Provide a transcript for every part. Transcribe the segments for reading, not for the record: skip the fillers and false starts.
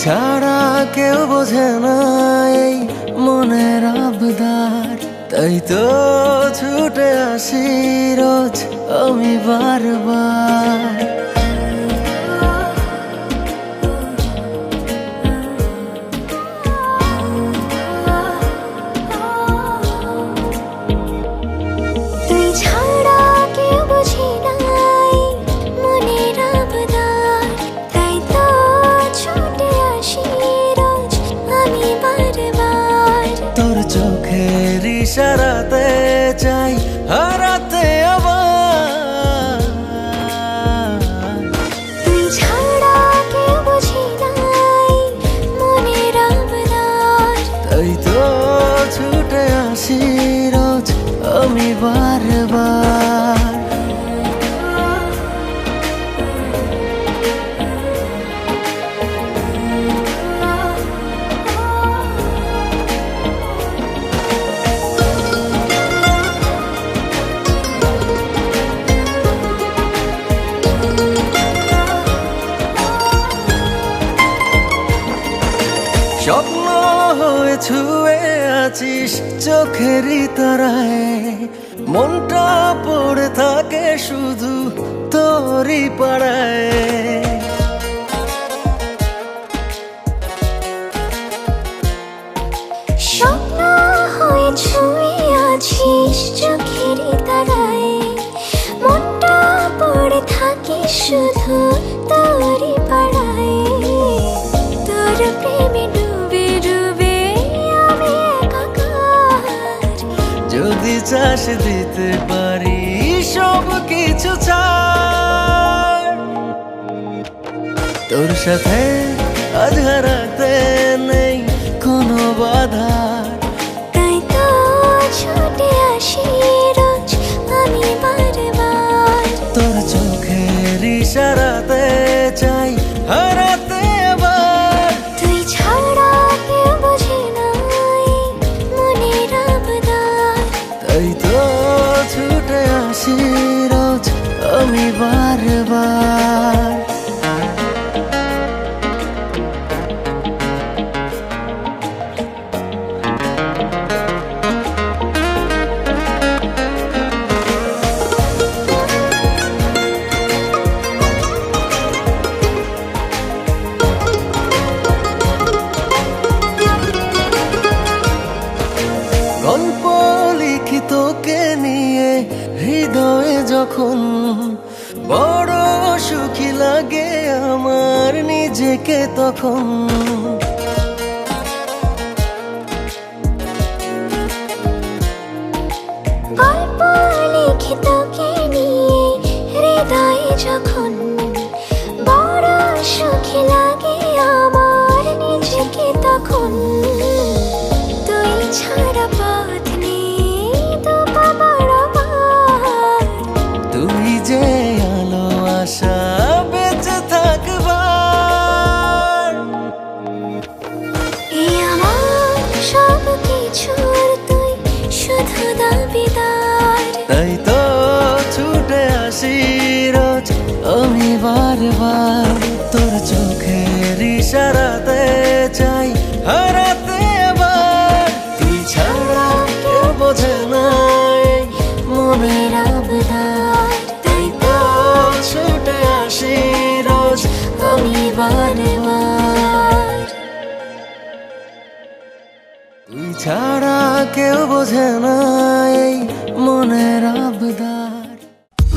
ছাড়া কেউ বোঝে না এই মনের আবদার, তাই তো ছুটে আসি রোজ আমি বারবার। তুই ছাড়া কেউ বোঝে না এই মনের আবদার, তাই তো ছুটে আসি রোজ আমি বারবার। তোর চোখের ইশারাতে চাই হারাতে আবার। তুই ছাড়া কেউ বোঝে না এই মনের আবদার, তাই তো ছুটে আসি রোজ আমি বারবার। স্বপ্ন হয়ে ছুঁয়ে আছিস চোখেরই তারায়, মনটা পড়ে থাকে শুধু তোরই পাড়ায়। স্বপ্ন হয়ে ছুঁয়ে আছিস চোখেরই তারায়, মনটা পড়ে থাকে শুধু তোরই পাড়ায়। তোর প্রেমে ডুবে ডুবে আমি একাকার, যদি চাষ দিতে পারি সব কিছু ছাড়। তোর সাথে আজ হারাতে নেই কোনো বাধা, তাই তো ছুটে আসি রোজ আমি বারবার। তোর চোখের ইশারাতে চাই হারাতে আবার। তুই ছাড়া কেউ বোঝে না এই মনের আবদার, তাই তো ছুটে আসি রোজ আমি বারবার। গল্প লিখি তোকে নিয়ে হৃদয়ে যখন, বড় সুখী লাগে আমার নিজেকে তখন। গল্প লিখে তোকে নিয়ে হৃদয়ে যখন, বড় সুখী লাগে আমার নিজেকে তখন। তুই ছাড়া পথ নেই তো পাবার আমার, তুই যে আলো আশা বেঁচে থাকবার। এই আমার সব কিছুর তুই শুধু দাবিদার, তাই তো ছুটে আসি রোজ আমি বারবার। তোর চোখের ইশারাতে চাই হারাতে আবার। তুই ছাড়া কেউ বোঝে না এই মনের আবদার, তাই তো ছুটে আসি রোজ আমি বারবার। তুই ছাড়া কেউ বোঝে না এই মনের আবদার।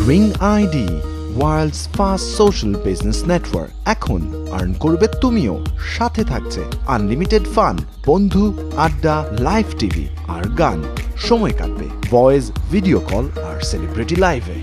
Ring ID, world's first social business network. এখন আর্ন করবে তুমিও, সাথে থাকছে আনলিমিটেড ফান, বন্ধু, আড্ডা, লাইভ টিভি আর গান। সময় কাটবে ভয়েস, ভিডিও কল আর সেলিব্রিটি লাইভে।